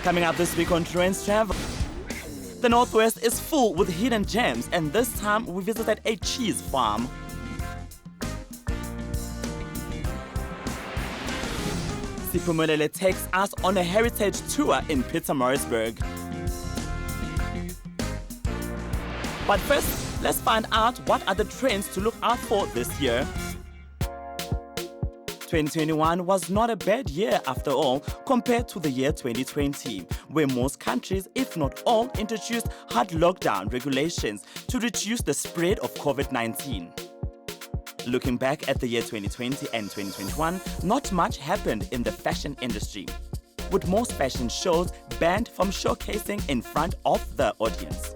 Coming up this week on Trendz Travel. The Northwest is full with hidden gems, and this time we visited a cheese farm. Siphumelele takes us on a heritage tour in Pietermaritzburg. But first, let's find out what are the trends to look out for this year. 2021 was not a bad year after all compared to the year 2020, where most countries, if not all, introduced hard lockdown regulations to reduce the spread of COVID-19. Looking back at the year 2020 and 2021, not much happened in the fashion industry, with most fashion shows banned from showcasing in front of the audience.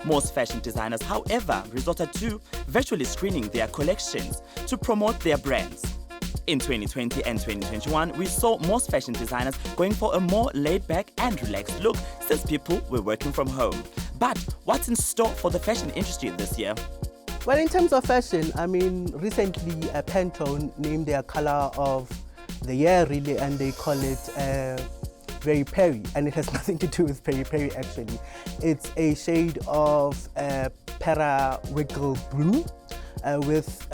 Most fashion designers, however, resorted to virtually screening their collections to promote their brands. In 2020 and 2021, we saw most fashion designers going for a more laid-back and relaxed look since people were working from home. But what's in store for the fashion industry this year? Well, in terms of fashion, recently Pantone named their color of the year, really, and they call it Very Perry, and it has nothing to do with Peri Peri actually. It's a shade of Para-Wiggle blue with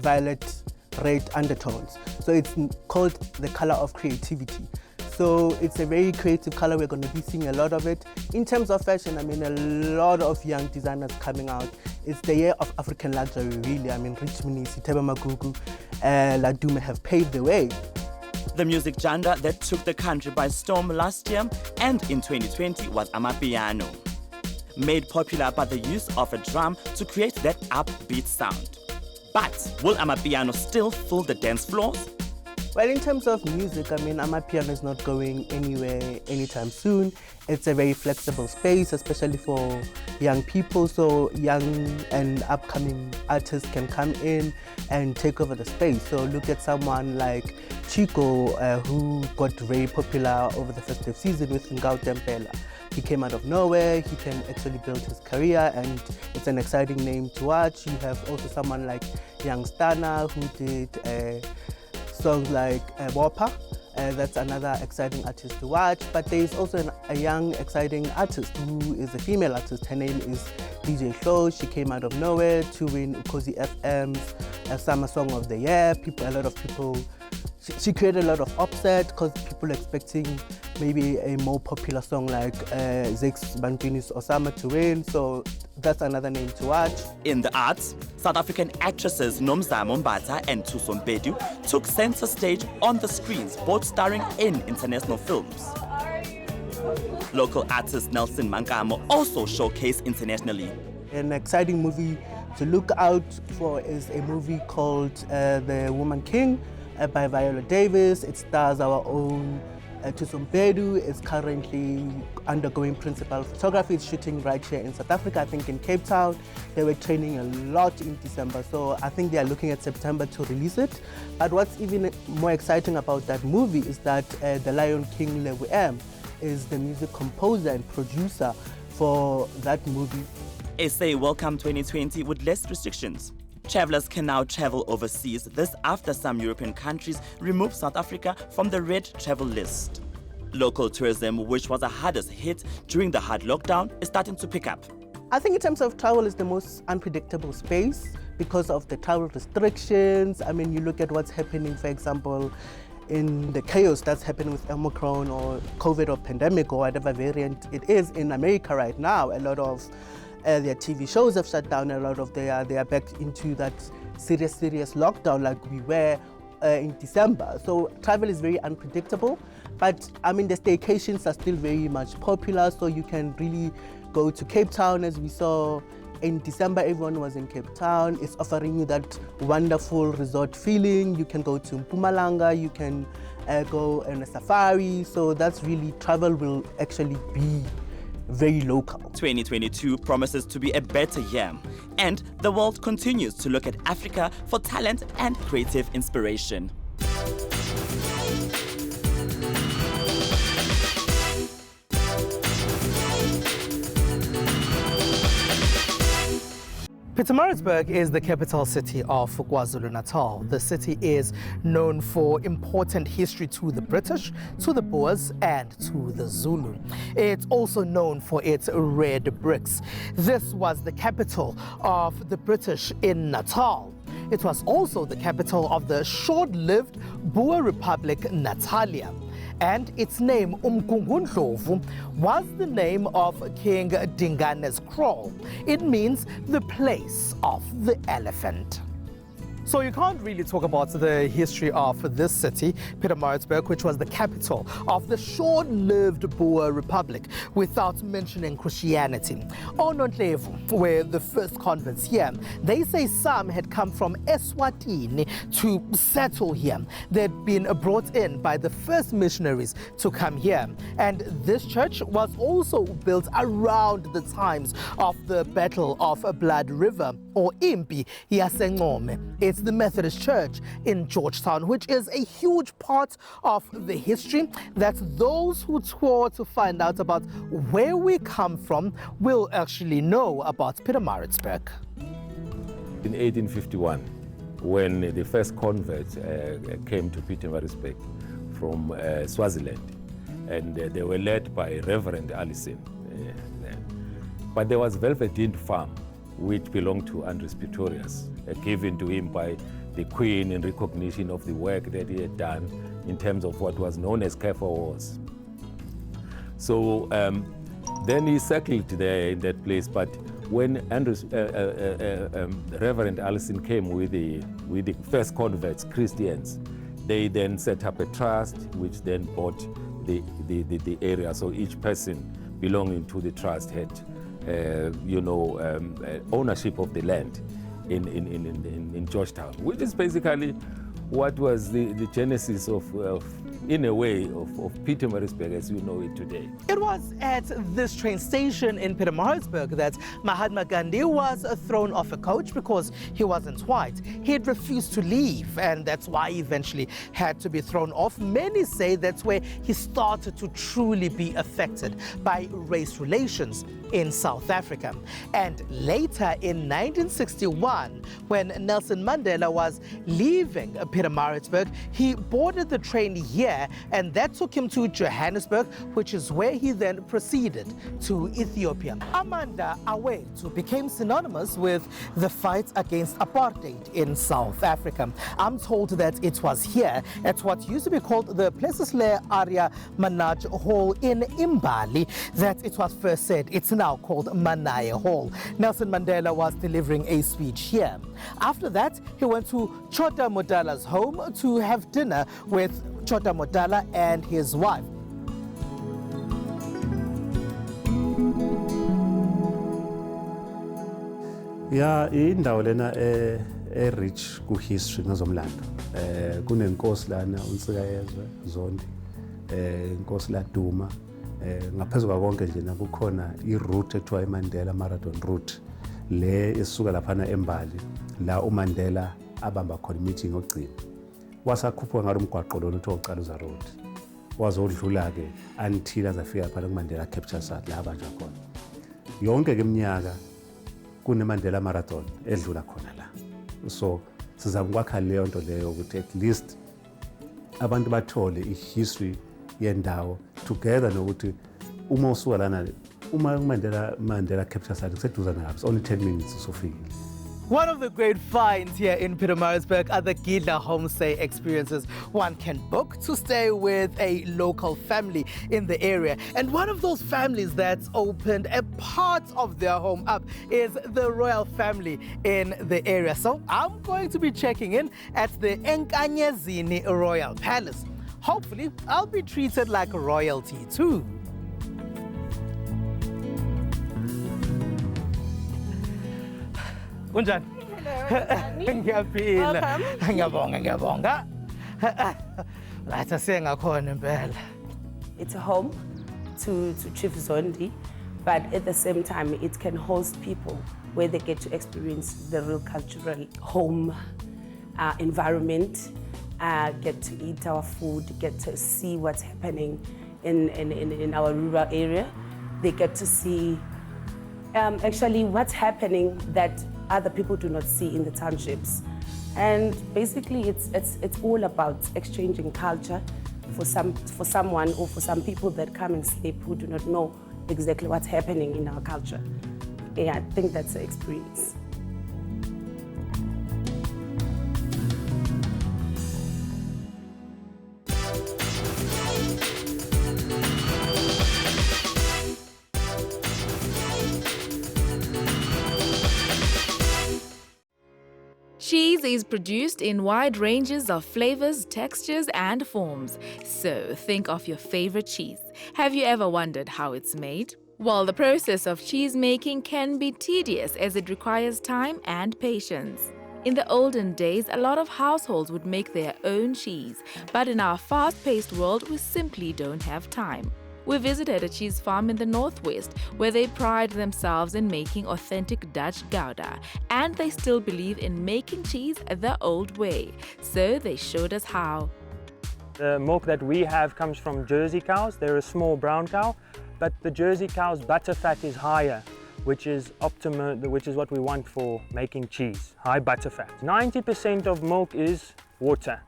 violet red undertones. So it's called the color of creativity. So it's a very creative color. We're going to be seeing a lot of it. In terms of fashion, a lot of young designers coming out. It's the year of African luxury, really. Rich Munisi, Teba Magugu, Ladume have paved the way. The music genre that took the country by storm last year and in 2020 was Amapiano, made popular by the use of a drum to create that upbeat sound. But will Amapiano still fill the dance floors? Well, in terms of music, Amapiano is not going anywhere anytime soon. It's a very flexible space, especially for young people. So young and upcoming artists can come in and take over the space. So look at someone like Chico, who got very popular over the festive season with Ngao Tempela. He came out of nowhere. He can actually build his career, and it's an exciting name to watch. You have also someone like Young Stana, who did songs like Wopa. That's another exciting artist to watch. But there is also a young, exciting artist who is a female artist. Her name is DJ Flo. She came out of nowhere to win Ukozi FM's Summer Song of the Year. A lot of people. She created a lot of upset because people expecting maybe a more popular song like Zex Bantini's Osama to win. So that's another name to watch. In the arts, South African actresses Nomzamo Mbatha and Thuso Mpedu took center stage on the screens, both starring in international films. Local artist Nelson Mankamo also showcased internationally. An exciting movie to look out for is a movie called The Woman King by Viola Davis. It stars our own Thuso Mpedu. Is currently undergoing principal photography. It's shooting right here in South Africa, I think in Cape Town. They were training a lot in December, so I think they are looking at September to release it. But what's even more exciting about that movie is that the Lion King Lewu M is the music composer and producer for that movie. SA welcomed 2020 with less restrictions. Travelers can now travel overseas, this after some European countries removed South Africa from the red travel list. Local tourism, which was the hardest hit during the hard lockdown, is starting to pick up. I think in terms of travel, it's the most unpredictable space because of the travel restrictions. You look at what's happening, for example, in the chaos that's happening with Omicron or COVID or pandemic or whatever variant it is in America right now. A lot of their TV shows have shut down. A lot of they are back into that serious lockdown like we were in December. So travel is very unpredictable. But the staycations are still very much popular. So you can really go to Cape Town, as we saw in December. Everyone was in Cape Town. It's offering you that wonderful resort feeling. You can go to Mpumalanga. You can go on a safari. So that's really, travel will actually be very local. 2022 promises to be a better year, and the world continues to look at Africa for talent and creative inspiration. Pietermaritzburg is the capital city of KwaZulu-Natal. The city is known for important history to the British, to the Boers, and to the Zulu. It's also known for its red bricks. This was the capital of the British in Natal. It was also the capital of the short-lived Boer Republic Natalia. And its name, Umgungundlovu, was the name of King Dingane's kraal. It means the place of the elephant. So you can't really talk about the history of this city, Pietermaritzburg, which was the capital of the short-lived Boer Republic, without mentioning Christianity. Onontlevu were the first converts here. They say some had come from Eswatini to settle here. They'd been brought in by the first missionaries to come here. And this church was also built around the times of the Battle of Blood River, or Impi Yasengome. It's the Methodist Church in Georgetown, which is a huge part of the history that those who tour to find out about where we come from will actually know about Pietermaritzburg. In 1851, when the first converts came to Pietermaritzburg from Swaziland, and they were led by Reverend Allison. But there was Velveteen Farm, which belonged to Andres Pretorius, given to him by the Queen in recognition of the work that he had done in terms of what was known as Kafir Wars. So then he settled there in that place, but when Reverend Allison came with the first converts, Christians, they then set up a trust which then bought the area. So each person belonging to the trust had ownership of the land in Georgetown, which is basically what was the genesis of in a way, of Pietermaritzburg as you know it today. It was at this train station in Pietermaritzburg that Mahatma Gandhi was thrown off a coach because he wasn't white. He had refused to leave, and that's why he eventually had to be thrown off. Many say that's where he started to truly be affected by race relations in South Africa. And later in 1961, when Nelson Mandela was leaving Pietermaritzburg, he boarded the train here, and that took him to Johannesburg, which is where he then proceeded to Ethiopia. Amanda Awetu became synonymous with the fight against apartheid in South Africa. I'm told that it was here at what used to be called the Plesisle Area Manaj Hall in Imbali that it was first said it's now called Manaya Hall. Nelson Mandela was delivering a speech here. After that, he went to Chota Modala's home to have dinner with Chota Modala and his wife. Yeah, indawo lena rich ku history ngezomlando. Kunenkosi lana uNsikayezwe Zondi, inkosi la Duma. Ngaphezulu konke nje nakukhona iroute ekuthiwa iMandela Marathon route le esuka laphana eMbali la uMandela abamba khona meeting ogcina. Wasakhuphuka ngalo mgwaqo lo uthiwa uCaluza road. Wazodlula ke until azafika phana kuMandela capture site la abanja khona. Yonke ke iminyaka kuneMandela Marathon edlula khona la. So sizama ukwakha leyo nto leyo ukuthi at least abantu bathole ihistory yendawo together nokuthi uma usuka lana uma Mandela capture site kuseduzana lapho, it's only 10 minutes usofikile. One of the great finds here in Pietermaritzburg are the Gidla homestay experiences one can book to stay with a local family in the area. And one of those families that's opened a part of their home up is the royal family in the area. So I'm going to be checking in at the Enkanyezini Royal Palace. Hopefully, I'll be treated like royalty too. Kunjani? Ngiyaphila. Ngiyabonga. Lathi sengakhona impela. It's a home to Chief Zondi, but at the same time, it can host people where they get to experience the real cultural home environment, get to eat our food, get to see what's happening in our rural area. They get to see actually what's happening that other people do not see in the townships. And basically it's all about exchanging culture for someone or for some people that come and sleep who do not know exactly what's happening in our culture. Yeah, I think that's the experience. Cheese is produced in wide ranges of flavors, textures, and forms. So think of your favorite cheese. Have you ever wondered how it's made? Well, the process of cheese making can be tedious as it requires time and patience. In the olden days, a lot of households would make their own cheese, but in our fast-paced world, we simply don't have time. We visited a cheese farm in the northwest where they pride themselves in making authentic Dutch Gouda, and they still believe in making cheese the old way. So they showed us how. The milk that we have comes from Jersey cows. They're a small brown cow, but the Jersey cow's butter fat is higher, which is optimum, which is what we want for making cheese, high butter fat. 90% of milk is water,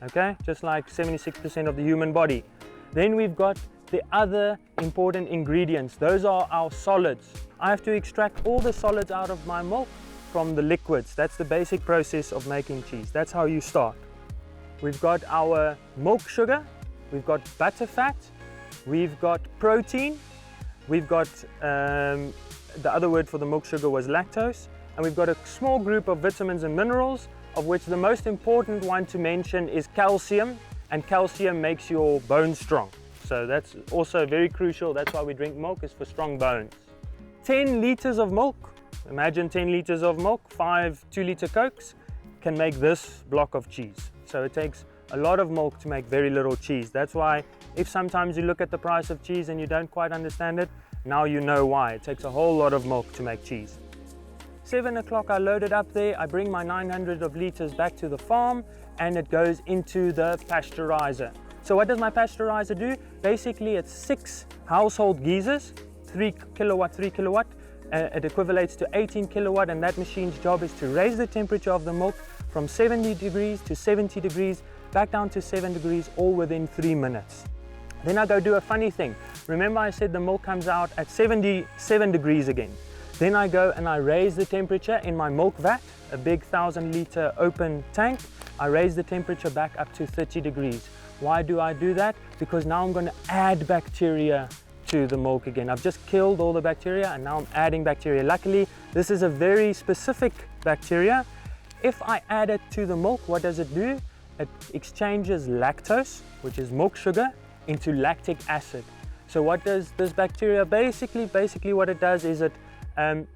okay? Just like 76% of the human body. Then we've got the other important ingredients. Those are our solids. I have to extract all the solids out of my milk from the liquids. That's the basic process of making cheese. That's how you start. We've got our milk sugar, we've got butter fat, we've got protein, we've got, the other word for the milk sugar was lactose, and we've got a small group of vitamins and minerals, of which the most important one to mention is calcium, and calcium makes your bones strong. So that's also very crucial. That's why we drink milk, is for strong bones. 10 liters of milk, imagine 10 liters of milk, 5 2-liter Cokes can make this block of cheese. So it takes a lot of milk to make very little cheese. That's why if sometimes you look at the price of cheese and you don't quite understand it, now you know why. It takes a whole lot of milk to make cheese. 7 o'clock I load it up there, I bring my 900 of liters back to the farm, and it goes into the pasteurizer. So what does my pasteurizer do? Basically it's 6 household geysers, 3 kilowatt. It equivalates to 18 kilowatt, and that machine's job is to raise the temperature of the milk from 70 degrees to 70 degrees, back down to 7 degrees, all within 3 minutes. Then I go do a funny thing. Remember I said the milk comes out at 77 degrees again. Then I go and I raise the temperature in my milk vat, a big 1,000-liter open tank. I raise the temperature back up to 30 degrees. Why do I do that? Because now I'm going to add bacteria to the milk again. I've just killed all the bacteria and now I'm adding bacteria. Luckily, this is a very specific bacteria. If I add it to the milk, what does it do? It exchanges lactose, which is milk sugar, into lactic acid. So what does this bacteria basically what it does is it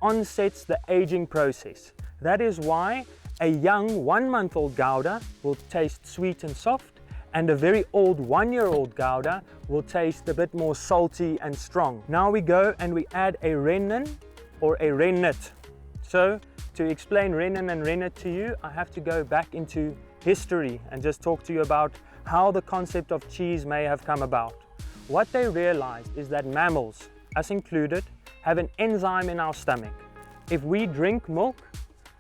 onsets the aging process. That is why a young 1-month-old Gouda will taste sweet and soft, and a very old 1-year-old Gouda will taste a bit more salty and strong. Now we go and we add a rennet or a rennet. So to explain rennet and rennet to you, I have to go back into history and just talk to you about how the concept of cheese may have come about. What they realized is that mammals, us included, have an enzyme in our stomach. If we drink milk,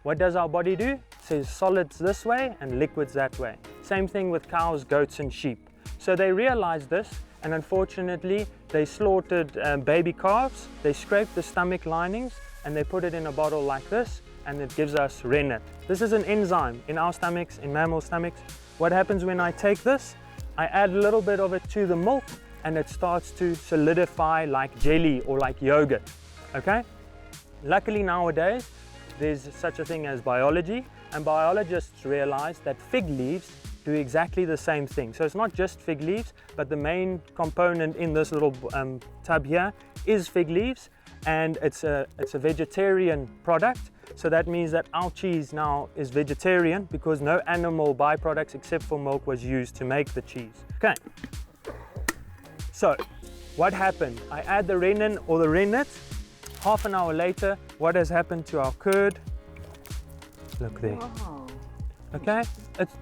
what does our body do? It says solids this way and liquids that way. Same thing with cows, goats and sheep. So they realized this, and unfortunately they slaughtered baby calves, they scraped the stomach linings and they put it in a bottle like this, and it gives us rennet. This is an enzyme in our stomachs, in mammal stomachs. What happens when I take this? I add a little bit of it to the milk and it starts to solidify like jelly or like yogurt, okay? Luckily nowadays, there's such a thing as biology, and biologists realize that fig leaves do exactly the same thing. So it's not just fig leaves, but the main component in this little tub here is fig leaves, and it's a vegetarian product. So that means that our cheese now is vegetarian because no animal byproducts except for milk was used to make the cheese. Okay, so what happened? I add the rennet or the rennet. Half an hour later, what has happened to our curd? Look there. Wow. Okay,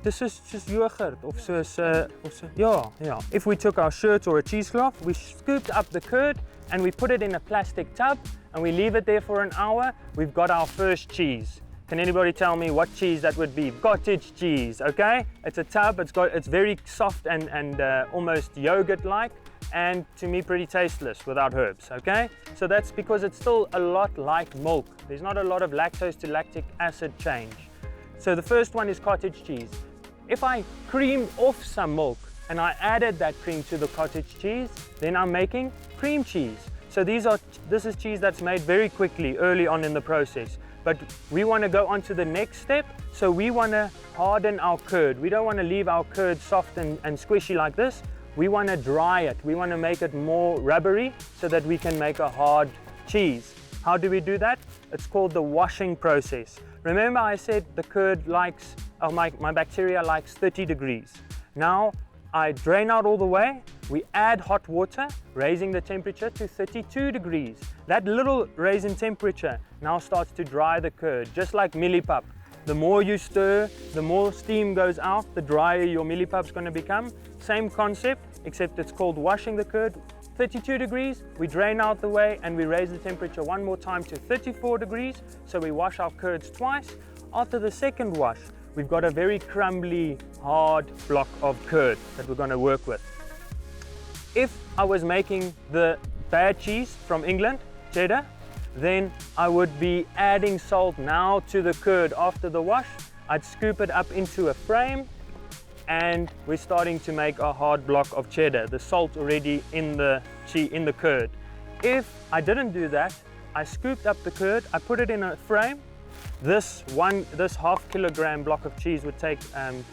This is just yogurt of so, yeah. If we took our shirt or a cheesecloth, we scooped up the curd and we put it in a plastic tub and we leave it there for an hour, we've got our first cheese. Can anybody tell me what cheese that would be? Cottage cheese, okay? It's a tub, it's very soft and almost yogurt-like, and to me pretty tasteless without herbs, okay? So that's because it's still a lot like milk. There's not a lot of lactose to lactic acid change. So the first one is cottage cheese. If I creamed off some milk and I added that cream to the cottage cheese, then I'm making cream cheese. So this is cheese that's made very quickly, early on in the process. But we want to go on to the next step, so we want to harden our curd. We don't want to leave our curd soft and squishy like this. We want to dry it. We want to make it more rubbery so that we can make a hard cheese. How do we do that? It's called the washing process. Remember I said the curd likes, my bacteria likes 30 degrees. Now I drain out all the way, we add hot water, raising the temperature to 32 degrees. That little raise in temperature now starts to dry the curd, just like millipap. The more you stir, the more steam goes out, the drier your millipap's going to become. Same concept, except it's called washing the curd. 32 degrees, we drain out the way and we raise the temperature one more time to 34 degrees. So we wash our curds twice. After the second wash, we've got a very crumbly, hard block of curd that we're going to work with. If I was making the bad cheese from England, cheddar, then I would be adding salt now to the curd after the wash. I'd scoop it up into a frame and we're starting to make a hard block of cheddar, the salt already in the curd. If I didn't do that, I scooped up the curd, I put it in a frame. This half kilogram block of cheese would take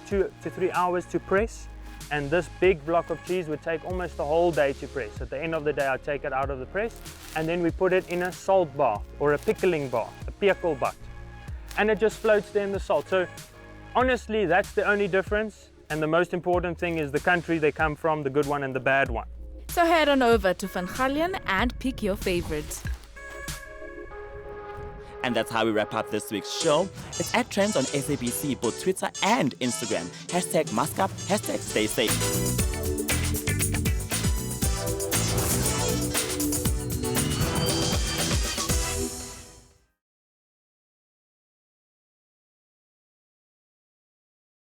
2 to 3 hours to press, and this big block of cheese would take almost a whole day to press. At the end of the day, I take it out of the press, and then we put it in a salt bath or a pickling bath, a picklebat, and it just floats there in the salt. So honestly, that's the only difference, and the most important thing is the country they come from, the good one and the bad one. So head on over to Van Gaalen and pick your favorite. And that's how we wrap up this week's show. It's at Trendz on SABC, both Twitter and Instagram. #MaskUp, #StaySafe.